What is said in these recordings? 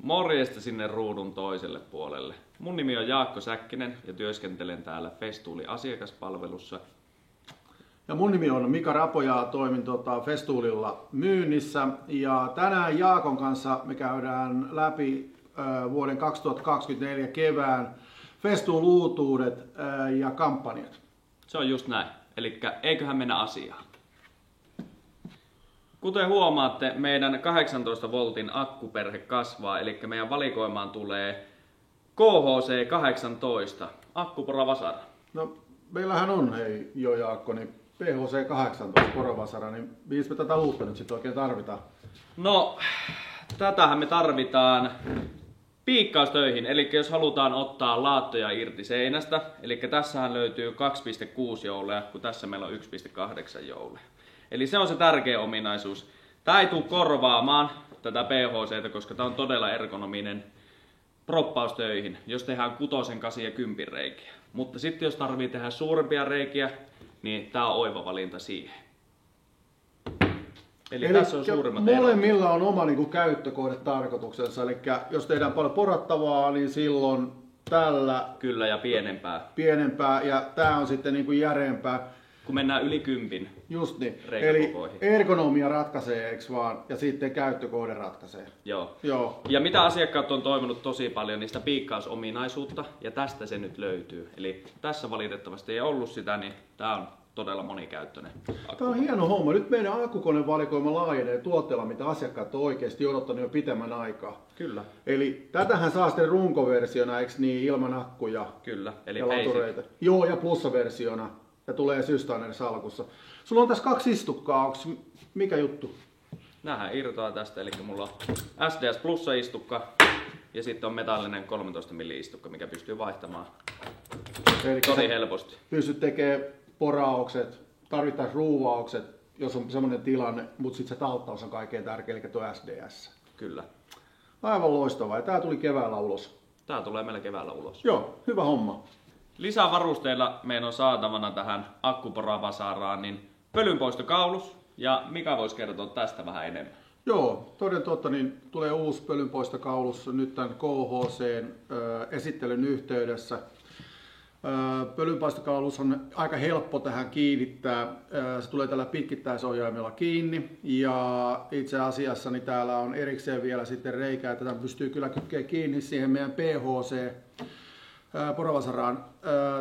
Morjesta sinne ruudun toiselle puolelle. Mun nimi on Jaakko Säkkinen ja työskentelen täällä Festoolin asiakaspalvelussa. Ja mun nimi on Mika Rapo ja toimin Festoolilla myynnissä. Ja tänään Jaakon kanssa me käydään läpi vuoden 2024 kevään Festool-uutuudet ja kampanjat. Se on just näin. Elikkä eiköhän mennä asiaan. Kuten huomaatte, meidän 18 voltin akkuperhe kasvaa, eli meidän valikoimaan tulee KHC 18, akkupora Vasara. No, meillähän on, hei jo Jaakko, niin PHC 18 Poravasara, niin mihin me tätä uutta nyt sitten oikein tarvitaan? No, tätähän me tarvitaan piikkaustöihin, eli jos halutaan ottaa laattoja irti seinästä, eli tässähän löytyy 2.6 jouleja, kun tässä meillä on 1.8 jouleja. Eli se on se tärkeä ominaisuus. Tämä ei tule korvaamaan tätä PHC:tä, koska tämä on todella ergonominen proppaustöihin, jos tehdään 6, 8 ja 10 reikiä. Mutta sitten jos tarvii tehdä suurempia reikiä, niin tämä on oiva valinta siihen. Eli tässä on suurimmat erot. Molemmilla on oma käyttökohde tarkoituksensa, eli jos tehdään paljon porattavaa, niin silloin tällä kyllä ja pienempää ja tämä on sitten järeempää. Kun mennään yli 10 just niin. Eli reikäkokoihin. ergonomia ratkaisee, eikö vaan, ja sitten käyttökohde ratkaisee. Joo. Ja mitä asiakkaat on toivonut tosi paljon, niistä piikkausominaisuutta, ja tästä se nyt löytyy. Eli tässä valitettavasti ei ollut sitä, niin tämä on todella monikäyttöinen akku. Tämä on hieno homma. Nyt meidän akkukonevalikoima laajenee tuotteella, mitä asiakkaat on oikeasti odottanut jo pitemmän aikaa. Kyllä. Eli tätähän saa sitten runkoversiona, eikö niin, ilman akkuja. Kyllä, eli ja latureita. Joo, ja plussaversiona. Ja tulee Systainer-salkussa. Sulla on tässä 2 istukkaa, onks mikä juttu? Nämähän irtoaa tästä, eli mulla on SDS Plussa istukka ja sitten on metallinen 13 mm istukka, mikä pystyy vaihtamaan tosi helposti. Pystyt tekemään poraukset, tarvitaan ruuvaukset, jos on semmoinen tilanne, mutta sitten se talttaus on kaikkein tärkein, eli tuo SDS. Kyllä. Aivan loistavaa, ja tää tuli keväällä ulos. Tää tulee meillä keväällä ulos. Joo, hyvä homma. Lisävarusteilla meidän on saatavana tähän akkupora Vasaraan niin pölynpoistokaulus, ja Mika voisi kertoa tästä vähän enemmän. Joo, toden totta, niin tulee uusi pölynpoistokaulus nyt tämän KHC:n esittelyn yhteydessä. Pölynpoistokaulus on aika helppo tähän kiinnittää. Se tulee tällä pitkittäisohjaimella kiinni, ja itse asiassa niin täällä on erikseen vielä sitten reikä, että tämän pystyy kyllä kytkemään kiinni siihen meidän PHC Poravasaraan.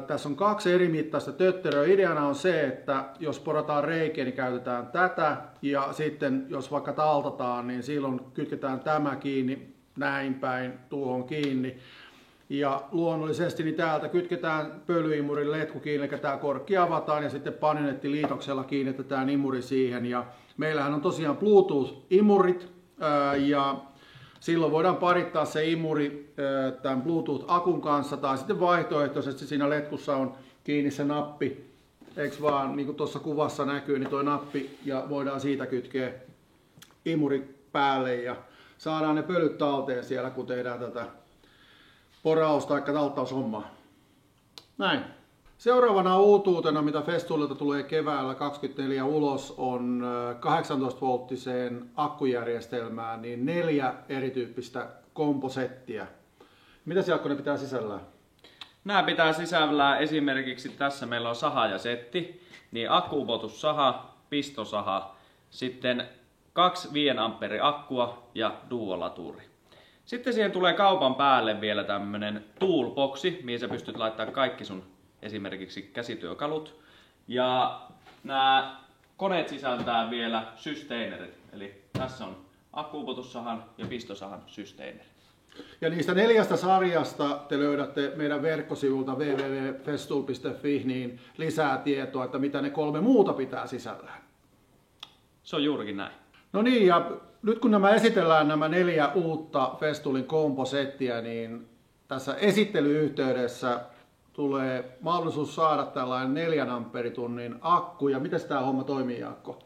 Tässä on 2 eri mittaista tötteröä. Ideana on se, että jos porataan reikiä, niin käytetään tätä, ja sitten jos vaikka taltataan, niin silloin kytketään tämä kiinni näin päin tuohon kiinni. Ja luonnollisesti niin täältä kytketään pölyimurin letku kiinni, eli tämä korkki avataan ja sitten panenettiliitoksella kiinnitetään imuri siihen. Ja meillähän on tosiaan Bluetooth-imurit ja silloin voidaan parittaa se imuri tämän Bluetooth-akun kanssa tai sitten vaihtoehtoisesti siinä letkussa on kiinni se nappi. Eikö vaan, niin kuin tuossa kuvassa näkyy, niin tuo nappi ja voidaan siitä kytkeä imuri päälle ja saadaan ne pölyt talteen siellä, kun tehdään tätä poraus- tai talttaushommaa. Näin. Seuraavana uutuutena, mitä Festoolilta tulee keväällä 24 ulos, on 18-volttiseen akkujärjestelmään niin 4 erityyppistä komposettia. Mitä Jaakko ne pitää sisällään? Nämä pitää sisällään esimerkiksi, tässä meillä on saha ja setti, niin akkuupotussaha, pistosaha, sitten 2 5 amperin akkua ja duolaturi. Sitten siihen tulee kaupan päälle vielä tämmönen toolboxi, mihin sä pystyt laittamaan kaikki sun esimerkiksi käsityökalut. Ja nämä koneet sisältää vielä systeinerit, eli tässä on akkuupotussahan ja pistosahan systeinerit. Ja niistä 4 sarjasta te löydätte meidän verkkosivulta www.festool.fi niin lisää tietoa, että mitä ne 3 muuta pitää sisällään. Se on juurikin näin. No niin, ja nyt kun esitellään nämä 4 uutta Festoolin komposettia, niin tässä esittelyyhteydessä tulee mahdollisuus saada tällainen 4 amperitunnin akku. Ja miten tämä homma toimii, Jaakko?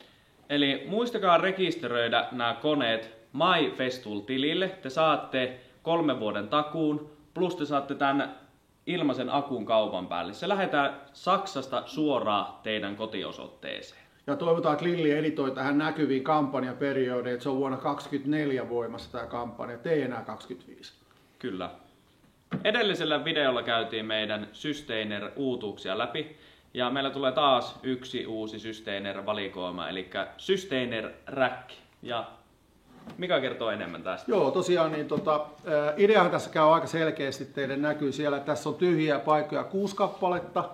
Eli muistakaa rekisteröidä nämä koneet My Festool-tilille. Te saatte 3 vuoden takuun, plus te saatte tämän ilmaisen akun kaupan päälle. Se lähetään Saksasta suoraan teidän kotiosoitteeseen. Ja toivotaan, että Lilli editoi tähän näkyviin kampanjaperiodeihin, että se on vuonna 2024 voimassa tämä kampanja, ei enää 2025. Kyllä. Edellisellä videolla käytiin meidän Sustainer-uutuuksia läpi. Ja meillä tulee taas yksi uusi Sustainer-valikoima, eli Sustainer-räkki. Ja Mika kertoo enemmän tästä. Joo, tosiaan niin ideahan tässä käy aika selkeästi, teille näkyy siellä, että tässä on tyhjiä paikkoja 6 kappaletta.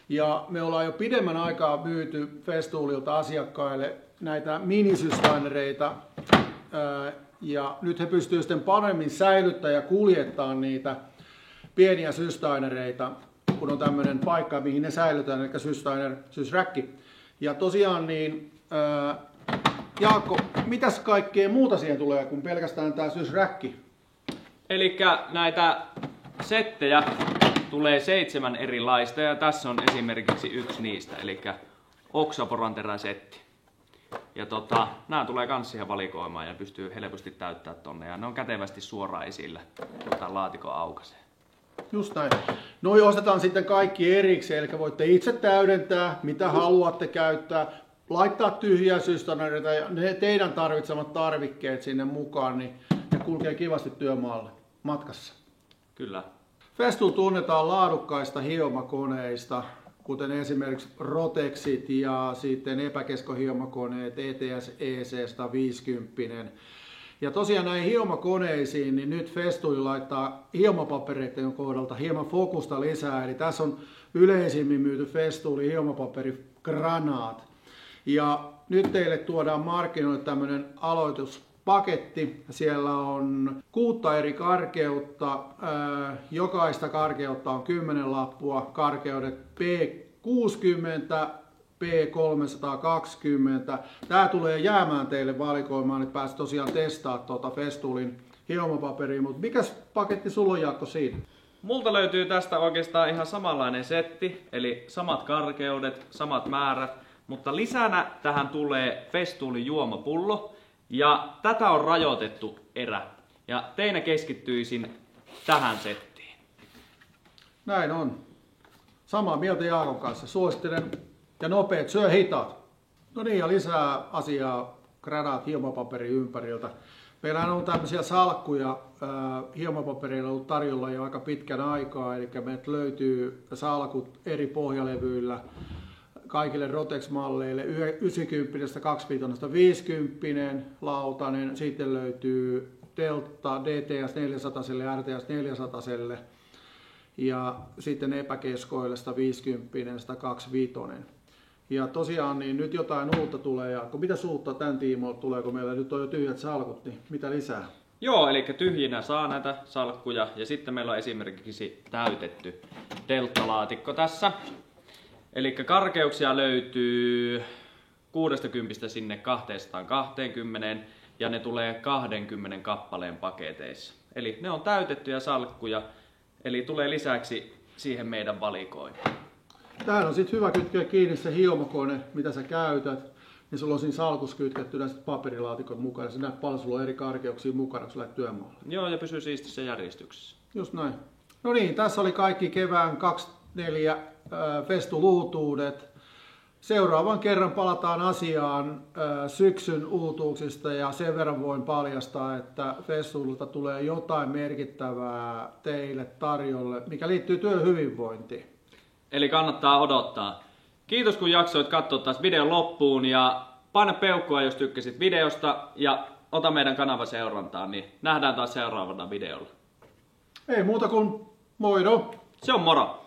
Ja me ollaan jo pidemmän aikaa myyty Festoolilta asiakkaille näitä minisystainereita. Ja nyt he pystyvät sitten paremmin säilyttämään ja kuljettamaan niitä pieniä systainereita, kun on tämmöinen paikka, mihin ne säilytään, eli syysräkki. Ja tosiaan niin, Jaakko, mitäs kaikkea muuta siihen tulee kuin pelkästään tämä syysräkki? Eli näitä settejä tulee 7 erilaista ja tässä on esimerkiksi yksi niistä, eli oksaporanteräsetti. Ja nämä tulee kans siihen valikoimaan ja pystyy helposti täyttämään tonne ja ne on kätevästi suoraan esillä, kun laatikon aukaisee. Just näin. Noi ostetaan sitten kaikki erikseen, eli voitte itse täydentää, mitä haluatte käyttää, laittaa tyhjiä systanereita ja ne teidän tarvitsemat tarvikkeet sinne mukaan, niin ne kulkee kivasti työmaalle matkassa. Kyllä. Festool tunnetaan laadukkaista hiomakoneista, kuten esimerkiksi Rotexit ja sitten epäkeskohiomakoneet ETS EC 150. Ja tosiaan näihin hiomakoneisiin, niin nyt Festool laittaa hiomapapereiden kohdalta hieman fokusta lisää. Eli tässä on yleisimmin myyty Festoolin hiomapaperi Granaat. Ja nyt teille tuodaan markkinoille tämmöinen aloituspaketti. Siellä on 6 eri karkeutta. Jokaista karkeutta on 10 lappua. Karkeudet P60, P320. Tämä tulee jäämään teille valikoimaan, että pääset tosiaan testaamaan Festoolin hiomapaperia. Mutta mikäs paketti sulla on, Jaakko, siinä? Multa löytyy tästä oikeastaan ihan samanlainen setti, eli samat karkeudet, samat määrät, mutta lisänä tähän tulee Festoolin juomapullo, ja tätä on rajoitettu erä. Ja teinä keskittyisin tähän settiin. Näin on. Samaa mieltä Jaakon kanssa. Suosittelen ja nopeet, syö hitaat. No niin, ja lisää asiaa Granaat hiomapaperin ympäriltä. Meillä on tämmöisiä salkkuja hiomapaperilla ollut tarjolla jo aika pitkän aikaa, eli meiltä löytyy salkut eri pohjalevyillä kaikille Rotex-malleille, 90, 25, 50 lautanen, sitten löytyy Delta DTS 400 ja RTS 400 ja sitten epäkeskoille 150, 125. Ja tosiaan niin nyt jotain uutta tulee, ja mitä uutta tämän tiimoilta tulee, kun meillä nyt on jo tyhjät salkut, niin mitä lisää? Joo, eli tyhjinä saa näitä salkkuja ja sitten meillä on esimerkiksi täytetty delta-laatikko tässä. Eli karkeuksia löytyy 60 sinne 220 ja ne tulee 20 kappaleen paketeissa. Eli ne on täytettyjä salkkuja, eli tulee lisäksi siihen meidän valikoimaan. Tähän on sitten hyvä kytkeä kiinni se hiomakone, mitä sä käytät, niin sulla on siinä salkussa kytkettynä paperilaatikot mukana. Sä näet paljon, sulla on eri karkeuksia mukana, kun sä lähdet työmaalle. Joo, ja pysyy siistissä järjestyksessä. Just näin. No niin, tässä oli kaikki kevään 24 Festool-uutuudet. Seuraavan kerran palataan asiaan syksyn uutuuksista ja sen verran voin paljastaa, että Festoolilta tulee jotain merkittävää teille tarjolle, mikä liittyy työhyvinvointiin. Eli kannattaa odottaa. Kiitos kun jaksoit katsoa taas videon loppuun ja paina peukkua jos tykkäsit videosta ja ota meidän kanava seurantaan, niin nähdään taas seuraavana videolla. Ei muuta kuin moido! Se on moro!